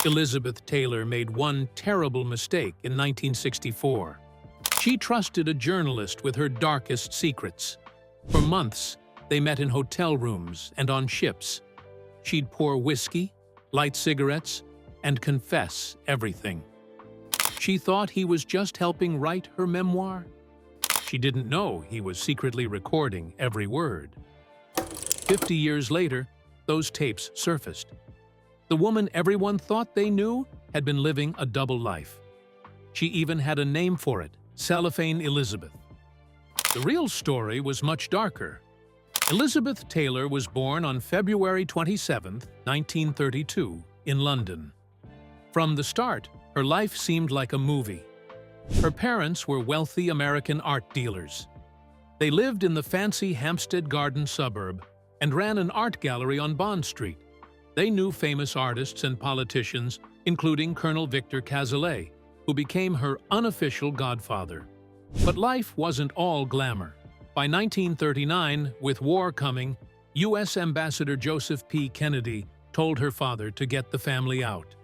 Elizabeth Taylor made one terrible mistake in 1964. She trusted a journalist with her darkest secrets. For months, they met in hotel rooms and on ships. She'd pour whiskey, light cigarettes, and confess everything. She thought he was just helping write her memoir. She didn't know he was secretly recording every word. 50 years later, those tapes surfaced. The woman everyone thought they knew had been living a double life. She even had a name for it, Cellophane Elizabeth. The real story was much darker. Elizabeth Taylor was born on February 27, 1932, in London. From the start, her life seemed like a movie. Her parents were wealthy American art dealers. They lived in the fancy Hampstead Garden suburb and ran an art gallery on Bond Street. They knew famous artists and politicians, including Colonel Victor Cazalet, who became her unofficial godfather. But life wasn't all glamour. By 1939, with war coming, U.S. Ambassador Joseph P. Kennedy told her father to get the family out.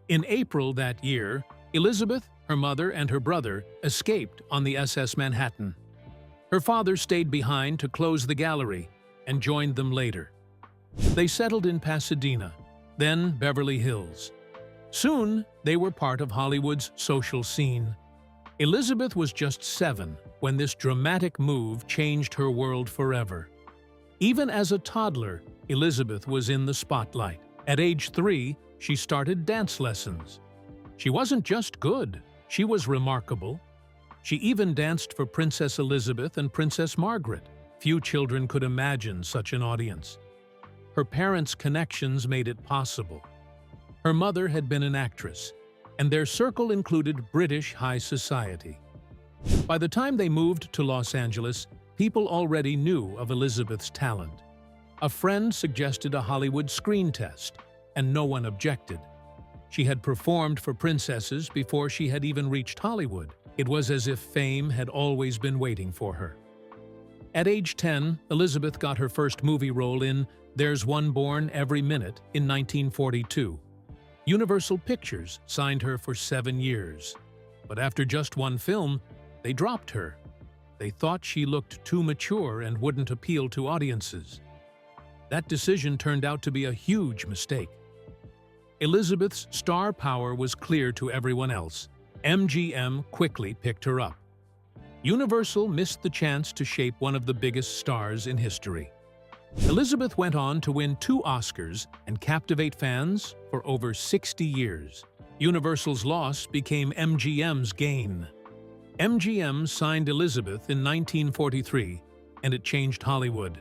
In April that year, Elizabeth, her mother, and her brother escaped on the SS Manhattan. Her father stayed behind to close the gallery and joined them later. They settled in Pasadena, then Beverly Hills. Soon, they were part of Hollywood's social scene. Elizabeth was just 7 when this dramatic move changed her world forever. Even as a toddler, Elizabeth was in the spotlight. At age 3, she started dance lessons. She wasn't just good, she was remarkable. She even danced for Princess Elizabeth and Princess Margaret. Few children could imagine such an audience. Her parents' connections made it possible. Her mother had been an actress, and their circle included British high society. By the time they moved to Los Angeles, people already knew of Elizabeth's talent. A friend suggested a Hollywood screen test, and no one objected. She had performed for princesses before she had even reached Hollywood. It was as if fame had always been waiting for her. At age 10, Elizabeth got her first movie role in There's One Born Every Minute in 1942. Universal Pictures signed her for 7 years. But after just one film, they dropped her. They thought she looked too mature and wouldn't appeal to audiences. That decision turned out to be a huge mistake. Elizabeth's star power was clear to everyone else. MGM quickly picked her up. Universal missed the chance to shape one of the biggest stars in history. Elizabeth went on to win 2 Oscars and captivate fans for over 60 years. Universal's loss became MGM's gain. MGM signed Elizabeth in 1943, and it changed Hollywood.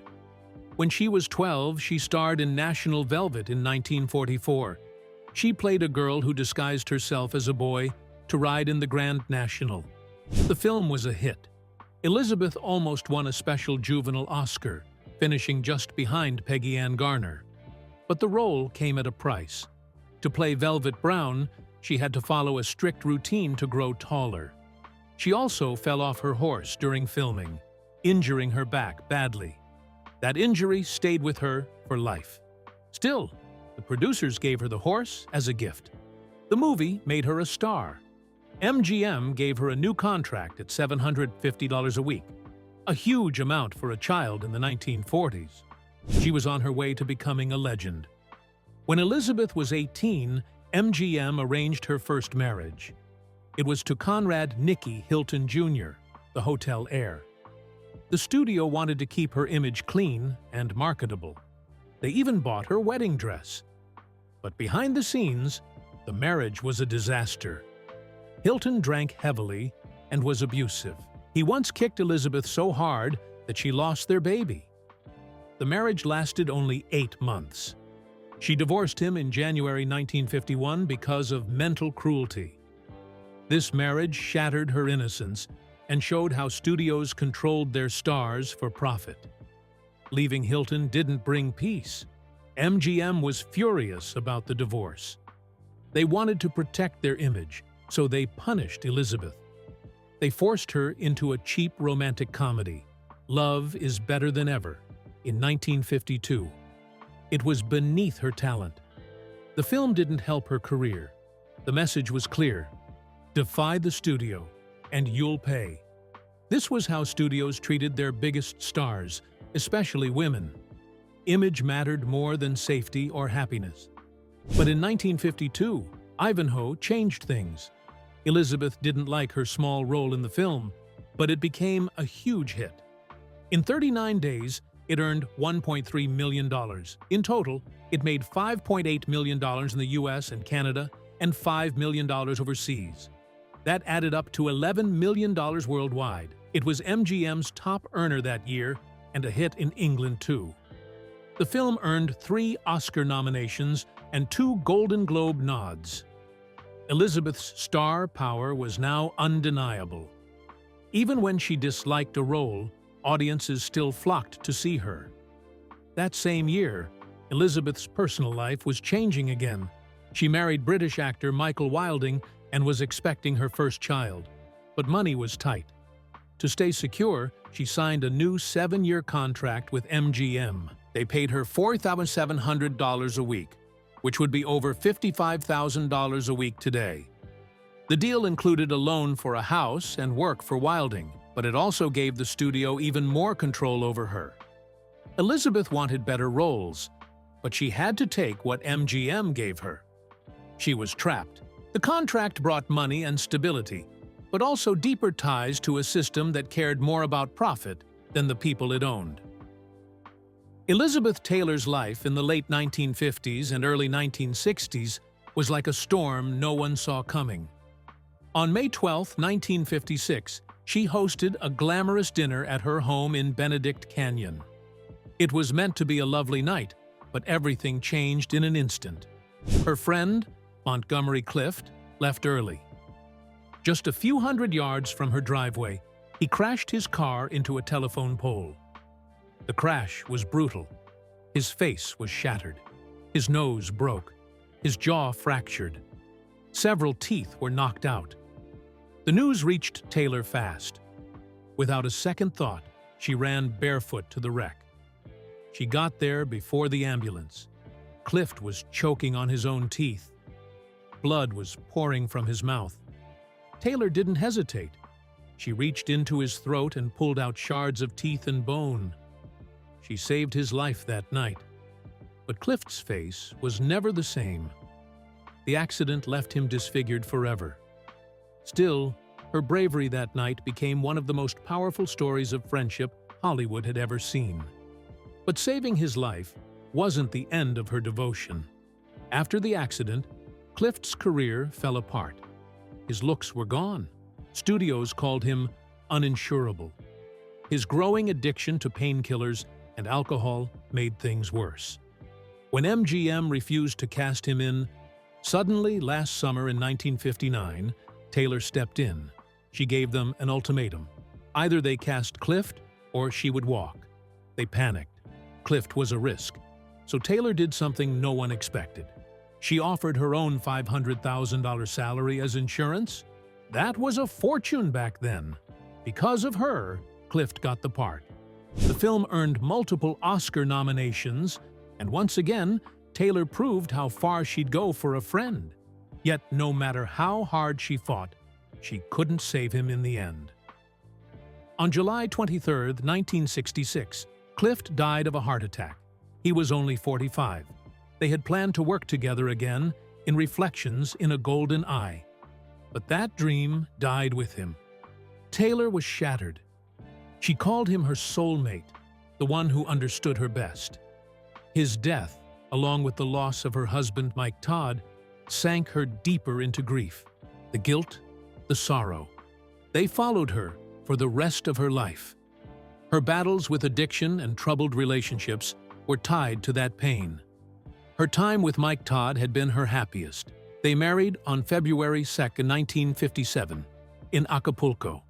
When she was 12, she starred in National Velvet in 1944. She played a girl who disguised herself as a boy to ride in the Grand National. The film was a hit. Elizabeth almost won a special juvenile Oscar, finishing just behind Peggy Ann Garner. But the role came at a price. To play Velvet Brown, she had to follow a strict routine to grow taller. She also fell off her horse during filming, injuring her back badly. That injury stayed with her for life. Still, the producers gave her the horse as a gift. The movie made her a star. MGM gave her a new contract at $750 a week, a huge amount for a child in the 1940s. She was on her way to becoming a legend. When Elizabeth was 18, MGM arranged her first marriage. It was to Conrad Nicky Hilton Jr., the hotel heir. The studio wanted to keep her image clean and marketable. They even bought her wedding dress. But behind the scenes, the marriage was a disaster. Hilton drank heavily and was abusive. He once kicked Elizabeth so hard that she lost their baby. The marriage lasted only 8 months. She divorced him in January 1951 because of mental cruelty. This marriage shattered her innocence and showed how studios controlled their stars for profit. Leaving Hilton didn't bring peace. MGM was furious about the divorce. They wanted to protect their image, so they punished Elizabeth. They forced her into a cheap romantic comedy, Love is Better Than Ever, in 1952. It was beneath her talent. The film didn't help her career. The message was clear: defy the studio, and you'll pay. This was how studios treated their biggest stars, especially women. Image mattered more than safety or happiness. But in 1952, Ivanhoe changed things. Elizabeth didn't like her small role in the film, but it became a huge hit. In 39 days, it earned $1.3 million. In total, it made $5.8 million in the US and Canada and $5 million overseas. That added up to $11 million worldwide. It was MGM's top earner that year and a hit in England too. The film earned 3 Oscar nominations and 2 Golden Globe nods. Elizabeth's star power was now undeniable. Even when she disliked a role, audiences still flocked to see her. That same year, Elizabeth's personal life was changing again. She married British actor Michael Wilding and was expecting her first child. But money was tight. To stay secure, she signed a new 7-year contract with MGM. They paid her $4,700 a week, which would be over $55,000 a week today. The deal included a loan for a house and work for Wilding, but it also gave the studio even more control over her. Elizabeth wanted better roles, but she had to take what MGM gave her. She was trapped. The contract brought money and stability, but also deeper ties to a system that cared more about profit than the people it owned. Elizabeth Taylor's life in the late 1950s and early 1960s was like a storm no one saw coming. On May 12, 1956, she hosted a glamorous dinner at her home in Benedict Canyon. It was meant to be a lovely night, but everything changed in an instant. Her friend, Montgomery Clift, left early. Just a few hundred yards from her driveway, he crashed his car into a telephone pole. The crash was brutal. His face was shattered. His nose broke. His jaw fractured. Several teeth were knocked out. The news reached Taylor fast. Without a second thought, she ran barefoot to the wreck. She got there before the ambulance. Clift was choking on his own teeth. Blood was pouring from his mouth. Taylor didn't hesitate. She reached into his throat and pulled out shards of teeth and bone. She saved his life that night. But Clift's face was never the same. The accident left him disfigured forever. Still, her bravery that night became one of the most powerful stories of friendship Hollywood had ever seen. But saving his life wasn't the end of her devotion. After the accident, Clift's career fell apart. His looks were gone. Studios called him uninsurable. His growing addiction to painkillers and alcohol made things worse. When MGM refused to cast him in, suddenly last summer in 1959, Taylor stepped in. She gave them an ultimatum. Either they cast Clift or she would walk. They panicked. Clift was a risk. So Taylor did something no one expected. She offered her own $500,000 salary as insurance. That was a fortune back then. Because of her, Clift got the part. The film earned multiple Oscar nominations, and once again, Taylor proved how far she'd go for a friend. Yet no matter how hard she fought, she couldn't save him in the end. On July 23, 1966, Clift died of a heart attack. He was only 45. They had planned to work together again in Reflections in a Golden Eye. But that dream died with him. Taylor was shattered. She called him her soulmate, the one who understood her best. His death, along with the loss of her husband Mike Todd, sank her deeper into grief, the guilt, the sorrow. They followed her for the rest of her life. Her battles with addiction and troubled relationships were tied to that pain. Her time with Mike Todd had been her happiest. They married on February 2, 1957, in Acapulco.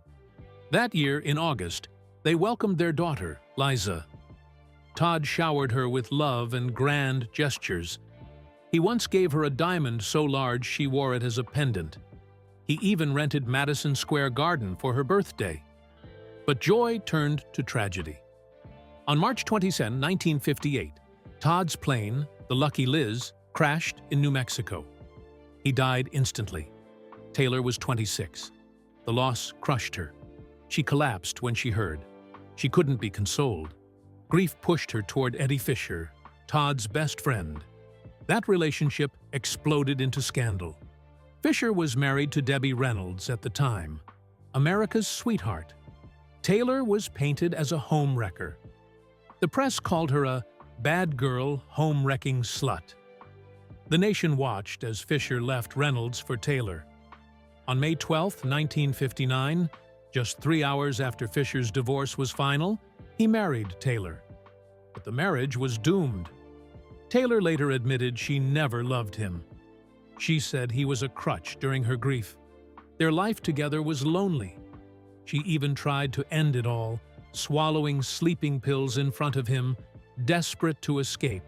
That year, in August, they welcomed their daughter, Liza. Todd showered her with love and grand gestures. He once gave her a diamond so large she wore it as a pendant. He even rented Madison Square Garden for her birthday. But joy turned to tragedy. On March 27, 1958, Todd's plane, the Lucky Liz, crashed in New Mexico. He died instantly. Taylor was 26. The loss crushed her. She collapsed when she heard. She couldn't be consoled. Grief pushed her toward Eddie Fisher, Todd's best friend. That relationship exploded into scandal. Fisher was married to Debbie Reynolds at the time, America's sweetheart. Taylor was painted as a home-wrecker. The press called her a bad girl, home-wrecking slut. The nation watched as Fisher left Reynolds for Taylor. On May 12, 1959, just 3 hours after Fisher's divorce was final, he married Taylor. But the marriage was doomed. Taylor later admitted she never loved him. She said he was a crutch during her grief. Their life together was lonely. She even tried to end it all, swallowing sleeping pills in front of him, desperate to escape.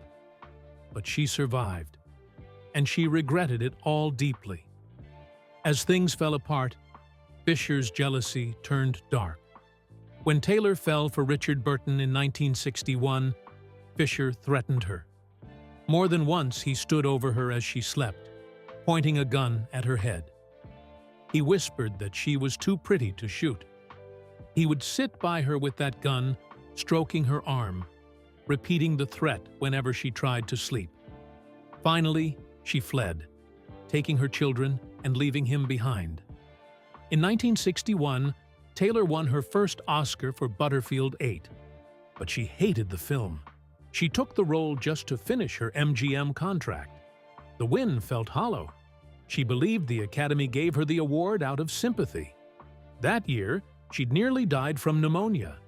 But she survived, and she regretted it all deeply. As things fell apart, Fisher's jealousy turned dark. When Taylor fell for Richard Burton in 1961, Fisher threatened her. More than once he stood over her as she slept, pointing a gun at her head. He whispered that she was too pretty to shoot. He would sit by her with that gun, stroking her arm, repeating the threat whenever she tried to sleep. Finally, she fled, taking her children and leaving him behind. In 1961, Taylor won her first Oscar for Butterfield 8, but she hated the film. She took the role just to finish her MGM contract. The win felt hollow. She believed the Academy gave her the award out of sympathy. That year, she'd nearly died from pneumonia.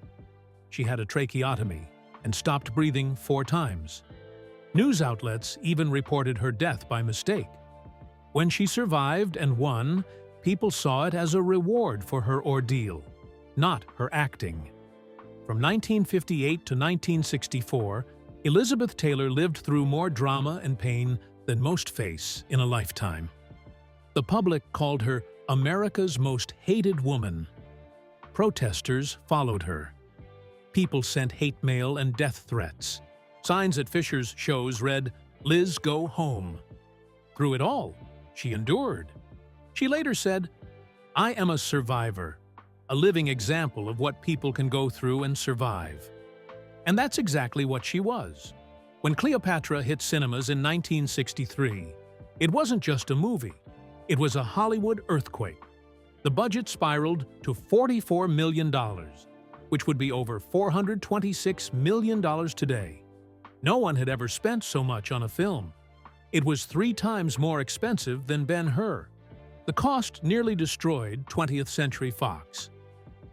She had a tracheotomy and stopped breathing 4 times. News outlets even reported her death by mistake. When she survived and won, people saw it as a reward for her ordeal, not her acting. From 1958 to 1964, Elizabeth Taylor lived through more drama and pain than most face in a lifetime. The public called her America's most hated woman. Protesters followed her. People sent hate mail and death threats. Signs at Fisher's shows read, "Liz, go home." Through it all, she endured. She later said, "I am a survivor, a living example of what people can go through and survive." And that's exactly what she was. When Cleopatra hit cinemas in 1963, it wasn't just a movie. It was a Hollywood earthquake. The budget spiraled to $44 million, which would be over $426 million today. No one had ever spent so much on a film. It was 3 times more expensive than Ben-Hur. The cost nearly destroyed 20th Century Fox.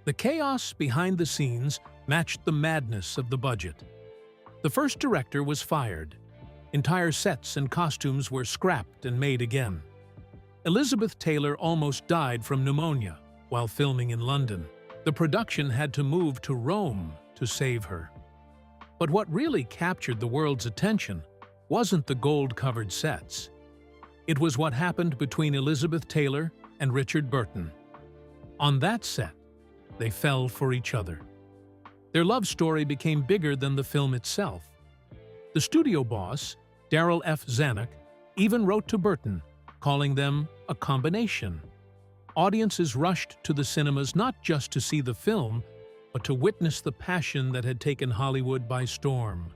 The chaos behind the scenes matched the madness of the budget. The first director was fired. Entire sets and costumes were scrapped and made again. Elizabeth Taylor almost died from pneumonia while filming in London. The production had to move to Rome to save her. But what really captured the world's attention wasn't the gold-covered sets. It was what happened between Elizabeth Taylor and Richard Burton. On that set, they fell for each other. Their love story became bigger than the film itself. The studio boss, Darryl F. Zanuck, even wrote to Burton, calling them a combination. Audiences rushed to the cinemas not just to see the film, but to witness the passion that had taken Hollywood by storm.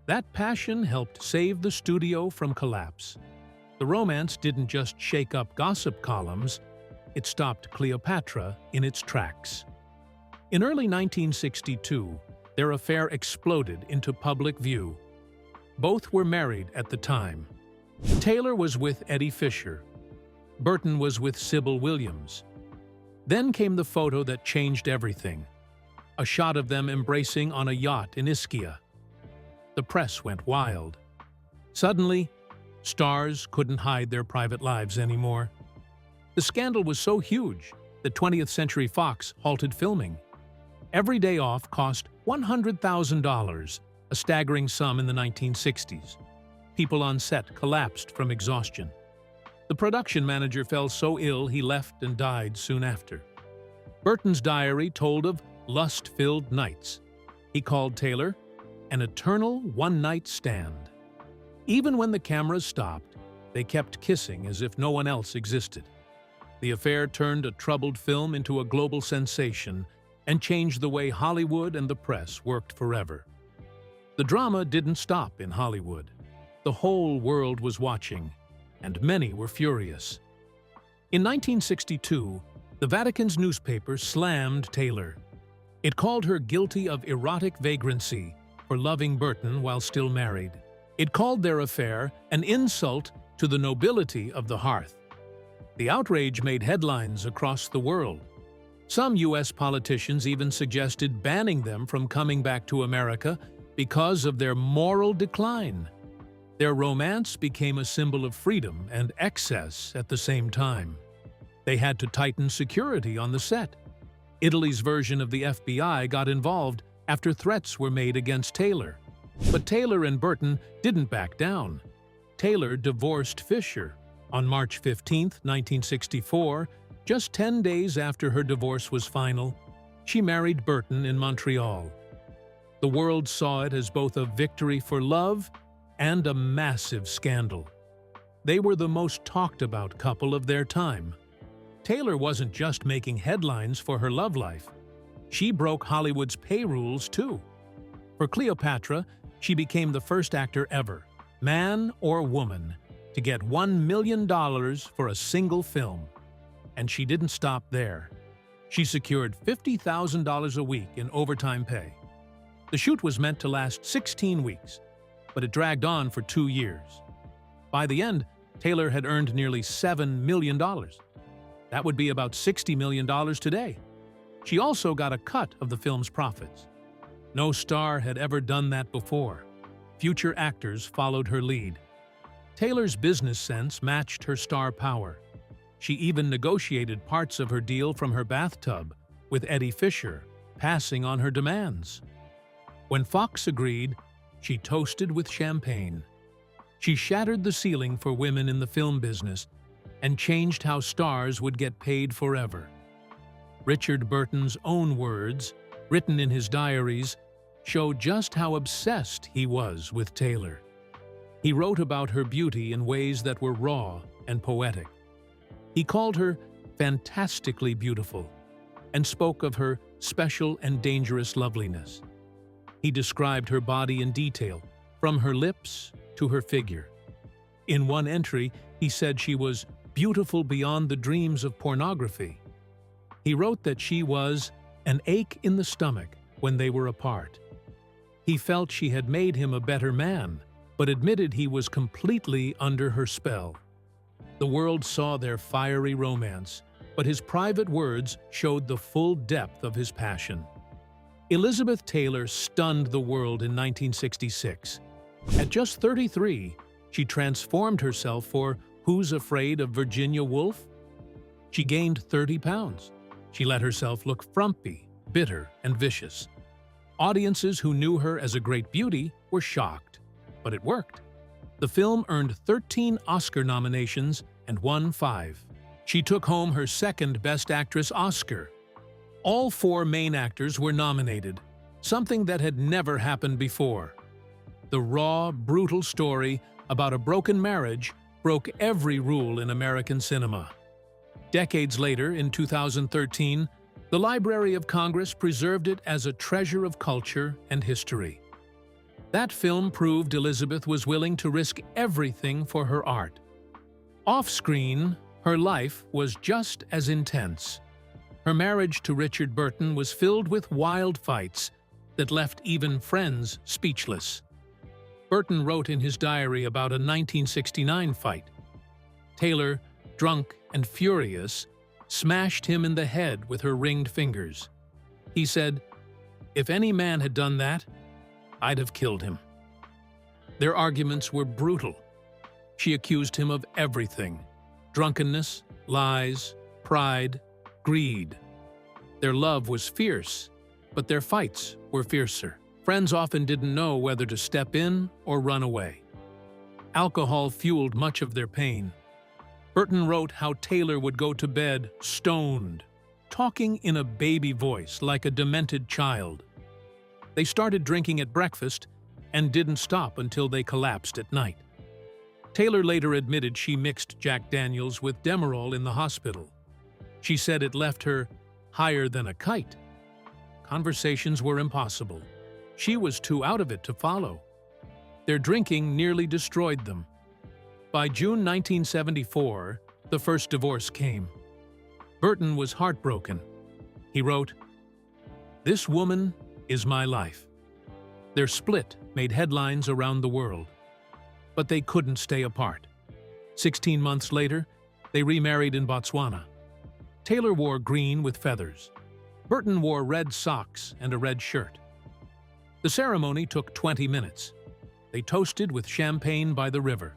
That passion helped save the studio from collapse. The romance didn't just shake up gossip columns, it stopped Cleopatra in its tracks. In early 1962, their affair exploded into public view. Both were married at the time. Taylor was with Eddie Fisher. Burton was with Sybil Williams. Then came the photo that changed everything. A shot of them embracing on a yacht in Ischia. The press went wild. Suddenly, stars couldn't hide their private lives anymore. The scandal was so huge that 20th Century Fox halted filming. Every day off cost $100,000, a staggering sum in the 1960s. People on set collapsed from exhaustion. The production manager fell so ill he left and died soon after. Burton's diary told of lust-filled nights. He called Taylor an eternal one-night stand. Even when the cameras stopped, they kept kissing as if no one else existed. The affair turned a troubled film into a global sensation and changed the way Hollywood and the press worked forever. The drama didn't stop in Hollywood. The whole world was watching, and many were furious. In 1962, the Vatican's newspaper slammed Taylor. It called her guilty of erotic vagrancy for loving Burton while still married. It called their affair an insult to the nobility of the hearth. The outrage made headlines across the world. Some U.S. politicians even suggested banning them from coming back to America because of their moral decline. Their romance became a symbol of freedom and excess at the same time. They had to tighten security on the set. Italy's version of the FBI got involved after threats were made against Taylor. But Taylor and Burton didn't back down. Taylor divorced Fisher on March 15, 1964, just 10 days after her divorce was final. She married Burton in Montreal. The world saw it as both a victory for love and a massive scandal. They were the most talked-about couple of their time. Taylor wasn't just making headlines for her love life. She broke Hollywood's pay rules, too. For Cleopatra, she became the first actor ever, man or woman, to get $1 million for a single film. And she didn't stop there. She secured $50,000 a week in overtime pay. The shoot was meant to last 16 weeks, but it dragged on for 2 years. By the end, Taylor had earned nearly $7 million. That would be about $60 million today. She also got a cut of the film's profits. No star had ever done that before. Future actors followed her lead. Taylor's business sense matched her star power. She even negotiated parts of her deal from her bathtub with Eddie Fisher, passing on her demands. When Fox agreed, she toasted with champagne. She shattered the ceiling for women in the film business and changed how stars would get paid forever. Richard Burton's own words, written in his diaries, show just how obsessed he was with Taylor. He wrote about her beauty in ways that were raw and poetic. He called her fantastically beautiful and spoke of her special and dangerous loveliness. He described her body in detail, from her lips to her figure. In one entry, he said she was beautiful beyond the dreams of pornography. He wrote that she was an ache in the stomach when they were apart. He felt she had made him a better man, but admitted he was completely under her spell. The world saw their fiery romance, but his private words showed the full depth of his passion. Elizabeth Taylor stunned the world in 1966. At just 33, she transformed herself for Who's Afraid of Virginia Woolf? She gained 30 pounds. She let herself look frumpy, bitter, and vicious. Audiences who knew her as a great beauty were shocked, but it worked. The film earned 13 Oscar nominations and won 5. She took home her second Best Actress Oscar. All 4 main actors were nominated, something that had never happened before. The raw, brutal story about a broken marriage broke every rule in American cinema. Decades later, in 2013, the Library of Congress preserved it as a treasure of culture and history. That film proved Elizabeth was willing to risk everything for her art. Off-screen, her life was just as intense. Her marriage to Richard Burton was filled with wild fights that left even friends speechless. Burton wrote in his diary about a 1969 fight. Taylor, drunk and furious, smashed him in the head with her ringed fingers. He said, "If any man had done that, I'd have killed him." Their arguments were brutal. She accused him of everything: drunkenness, lies, pride, greed. Their love was fierce, but their fights were fiercer. Friends often didn't know whether to step in or run away. Alcohol fueled much of their pain. Burton wrote how Taylor would go to bed stoned, talking in a baby voice like a demented child. They started drinking at breakfast and didn't stop until they collapsed at night. Taylor later admitted she mixed Jack Daniels with Demerol in the hospital. She said it left her higher than a kite. Conversations were impossible. She was too out of it to follow. Their drinking nearly destroyed them. By June 1974, the first divorce came. Burton was heartbroken. He wrote, "This woman is my life." Their split made headlines around the world. But they couldn't stay apart. 16 months later, they remarried in Botswana. Taylor wore green with feathers. Burton wore red socks and a red shirt. The ceremony took 20 minutes. They toasted with champagne by the river.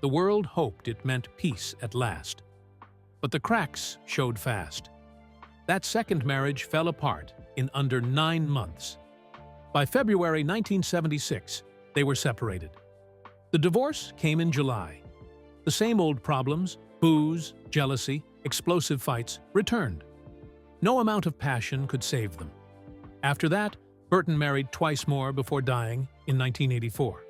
The world hoped it meant peace at last. But the cracks showed fast. That second marriage fell apart in under 9 months. By February 1976, they were separated. The divorce came in July. The same old problems, booze, jealousy, explosive fights, returned. No amount of passion could save them. After that, Burton married twice more before dying in 1984.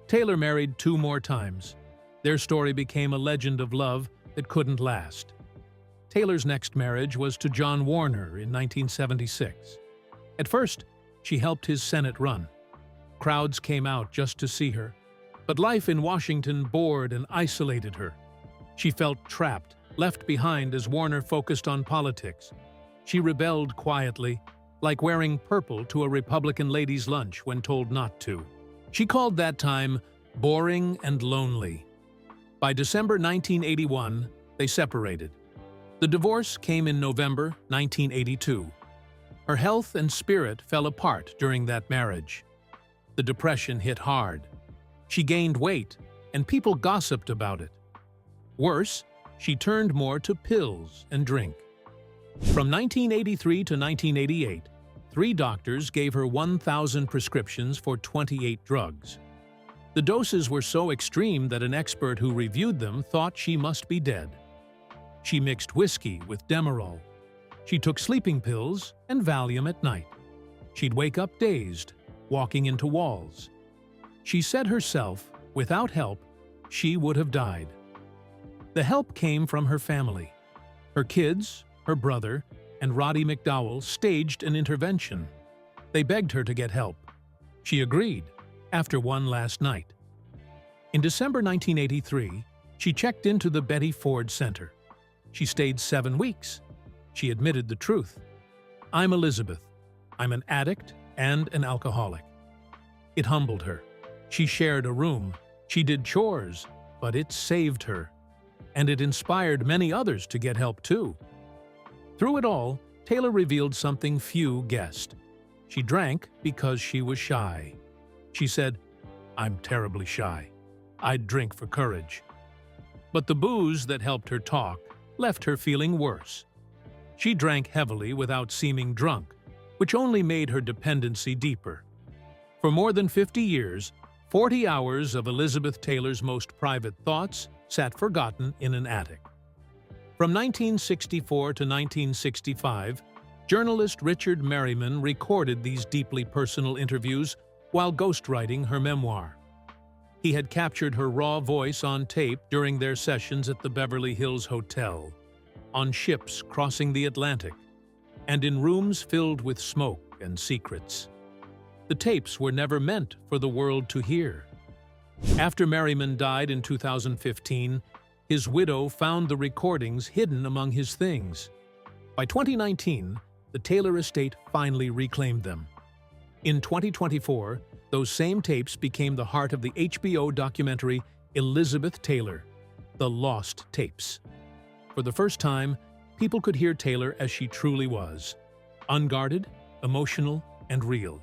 Taylor married 2 more times. Their story became a legend of love that couldn't last. Taylor's next marriage was to John Warner in 1976. At first, she helped his Senate run. Crowds came out just to see her. But life in Washington bored and isolated her. She felt trapped, left behind as Warner focused on politics. She rebelled quietly, like wearing purple to a Republican ladies' lunch when told not to. She called that time boring and lonely. By December 1981, they separated. The divorce came in November 1982. Her health and spirit fell apart during that marriage. The depression hit hard. She gained weight, and people gossiped about it. Worse, she turned more to pills and drink. From 1983 to 1988, 3 doctors gave her 1,000 prescriptions for 28 drugs. The doses were so extreme that an expert who reviewed them thought she must be dead. She mixed whiskey with Demerol. She took sleeping pills and Valium at night. She'd wake up dazed, walking into walls. She said herself, without help, she would have died. The help came from her family. Her kids, her brother, and Roddy McDowell staged an intervention. They begged her to get help. She agreed, after one last night. In December 1983, she checked into the Betty Ford Center. She stayed 7 weeks. She admitted the truth. "I'm Elizabeth. I'm an addict and an alcoholic." It humbled her. She shared a room. She did chores, but it saved her. And it inspired many others to get help too. Through it all, Taylor revealed something few guessed. She drank because she was shy. She said, "I'm terribly shy. I'd drink for courage." But the booze that helped her talk left her feeling worse. She drank heavily without seeming drunk, which only made her dependency deeper. For more than 50 years, 40 hours of Elizabeth Taylor's most private thoughts sat forgotten in an attic. From 1964 to 1965, journalist Richard Merriman recorded these deeply personal interviews while ghostwriting her memoir. He had captured her raw voice on tape during their sessions at the Beverly Hills Hotel, on ships crossing the Atlantic, and in rooms filled with smoke and secrets. The tapes were never meant for the world to hear. After Merriman died in 2015, his widow found the recordings hidden among his things. By 2019, the Taylor estate finally reclaimed them. In 2024, those same tapes became the heart of the HBO documentary Elizabeth Taylor, The Lost Tapes. For the first time, people could hear Taylor as she truly was, unguarded, emotional, and real.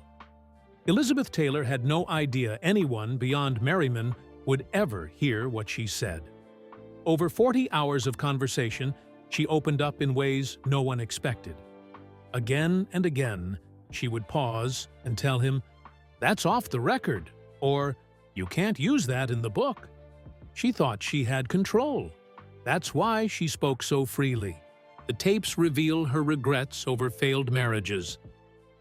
Elizabeth Taylor had no idea anyone beyond Merriman would ever hear what she said. Over 40 hours of conversation, she opened up in ways no one expected. Again and again, she would pause and tell him, "That's off the record," or "You can't use that in the book." She thought she had control. That's why she spoke so freely. The tapes reveal her regrets over failed marriages,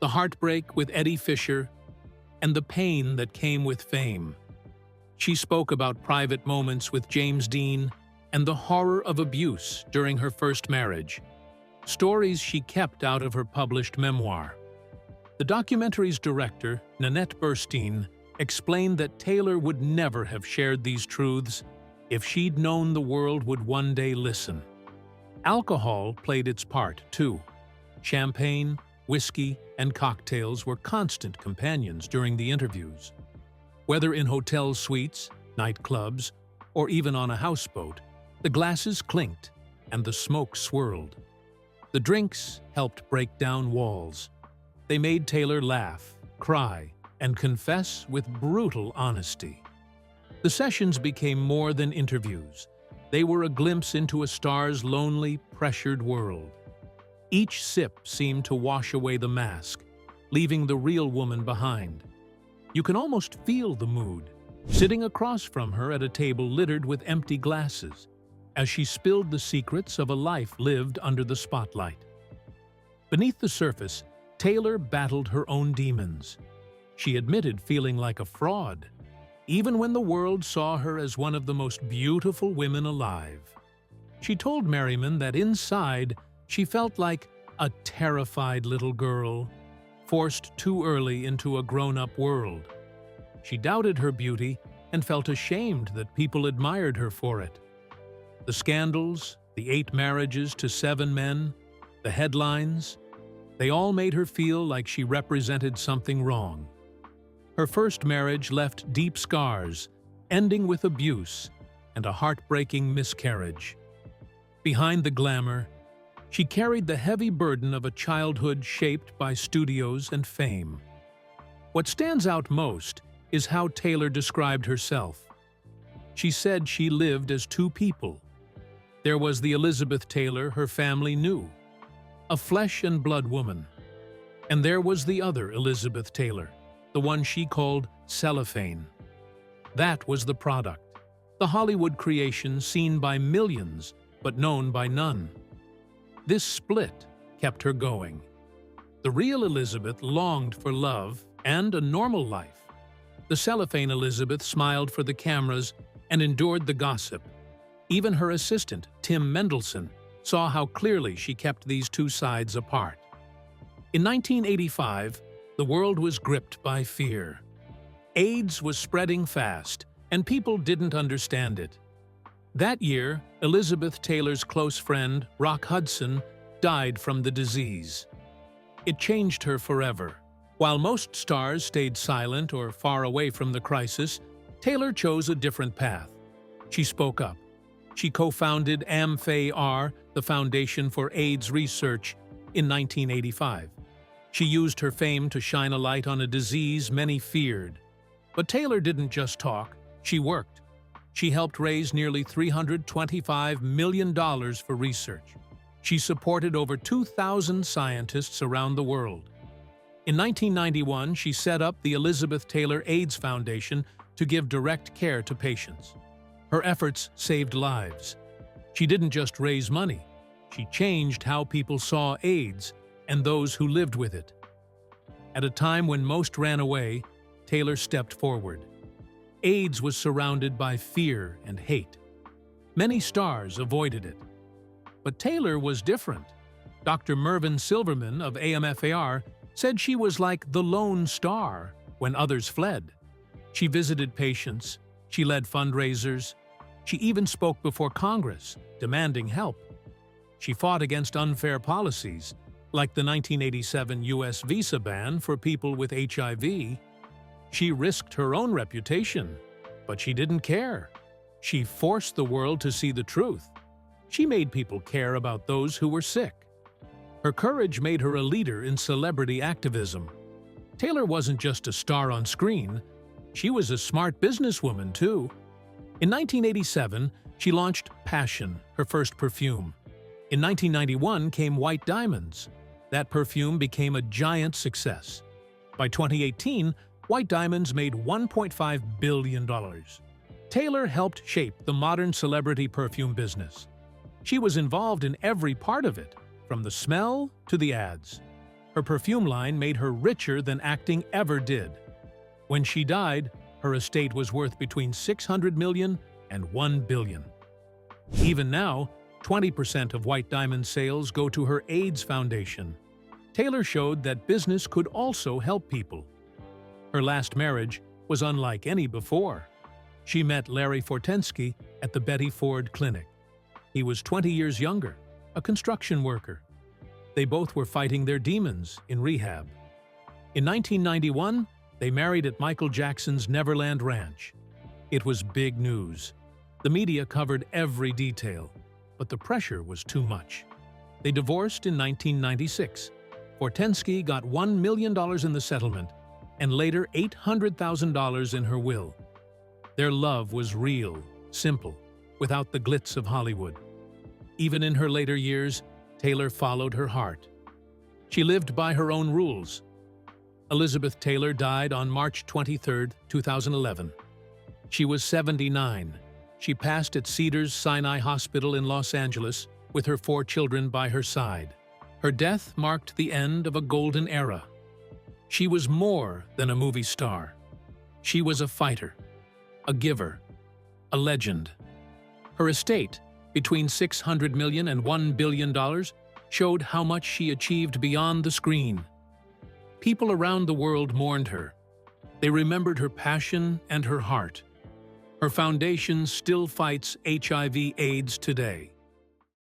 the heartbreak with Eddie Fisher, and the pain that came with fame. She spoke about private moments with James Dean and the horror of abuse during her first marriage, stories she kept out of her published memoir. The documentary's director, Nanette Burstein, explained that Taylor would never have shared these truths if she'd known the world would one day listen. Alcohol played its part, too. Champagne, whiskey, and cocktails were constant companions during the interviews. Whether in hotel suites, nightclubs, or even on a houseboat, the glasses clinked and the smoke swirled. The drinks helped break down walls. They made Taylor laugh, cry, and confess with brutal honesty. The sessions became more than interviews. They were a glimpse into a star's lonely, pressured world. Each sip seemed to wash away the mask, leaving the real woman behind. You can almost feel the mood, sitting across from her at a table littered with empty glasses, as she spilled the secrets of a life lived under the spotlight. Beneath the surface, Taylor battled her own demons. She admitted feeling like a fraud, even when the world saw her as one of the most beautiful women alive. She told Merriman that inside, she felt like a terrified little girl, forced too early into a grown-up world. She doubted her beauty and felt ashamed that people admired her for it. The scandals, the 8 marriages to 7 men, the headlines, they all made her feel like she represented something wrong. Her first marriage left deep scars, ending with abuse and a heartbreaking miscarriage. Behind the glamour, she carried the heavy burden of a childhood shaped by studios and fame. What stands out most is how Taylor described herself. She said she lived as 2 people. There was the Elizabeth Taylor her family knew, a flesh and blood woman. And there was the other Elizabeth Taylor, the one she called cellophane. That was the product, the Hollywood creation seen by millions but known by none. This split kept her going. The real Elizabeth longed for love and a normal life. The cellophane Elizabeth smiled for the cameras and endured the gossip. Even her assistant, Tim Mendelsohn, saw how clearly she kept these 2 sides apart. In 1985, the world was gripped by fear. AIDS was spreading fast, and people didn't understand it. That year, Elizabeth Taylor's close friend, Rock Hudson, died from the disease. It changed her forever. While most stars stayed silent or far away from the crisis, Taylor chose a different path. She spoke up. She co-founded AMFAR, the Foundation for AIDS Research, in 1985. She used her fame to shine a light on a disease many feared. But Taylor didn't just talk, she worked. She helped raise nearly $325 million for research. She supported over 2,000 scientists around the world. In 1991, she set up the Elizabeth Taylor AIDS Foundation to give direct care to patients. Her efforts saved lives. She didn't just raise money. She changed how people saw AIDS and those who lived with it. At a time when most ran away, Taylor stepped forward. AIDS was surrounded by fear and hate. Many stars avoided it. But Taylor was different. Dr. Mervyn Silverman of AMFAR said she was like the lone star when others fled. She visited patients, she led fundraisers, she even spoke before Congress, demanding help. She fought against unfair policies, like the 1987 U.S. visa ban for people with HIV. She risked her own reputation, but she didn't care. She forced the world to see the truth. She made people care about those who were sick. Her courage made her a leader in celebrity activism. Taylor wasn't just a star on screen, she was a smart businesswoman too. In 1987, she launched Passion, her first perfume. In 1991 came White Diamonds. That perfume became a giant success. By 2018, White Diamonds made $1.5 billion. Taylor helped shape the modern celebrity perfume business. She was involved in every part of it, from the smell to the ads. Her perfume line made her richer than acting ever did. When she died, her estate was worth between $600 million and $1 billion. Even now, 20% of White Diamond sales go to her AIDS Foundation. Taylor showed that business could also help people. Her last marriage was unlike any before. She met Larry Fortensky at the Betty Ford Clinic. He was 20 years younger, a construction worker. They both were fighting their demons in rehab. In 1991, they married at Michael Jackson's Neverland Ranch. It was big news. The media covered every detail, but the pressure was too much. They divorced in 1996. Fortensky got $1 million in the settlement and later $800,000 in her will. Their love was real, simple, without the glitz of Hollywood. Even in her later years, Taylor followed her heart. She lived by her own rules. Elizabeth Taylor died on March 23, 2011. She was 79. She passed at Cedars-Sinai Hospital in Los Angeles with her 4 children by her side. Her death marked the end of a golden era. She was more than a movie star. She was a fighter, a giver, a legend. Her estate, between $600 million and $1 billion, showed how much she achieved beyond the screen. People around the world mourned her. They remembered her passion and her heart. Her foundation still fights HIV/AIDS today.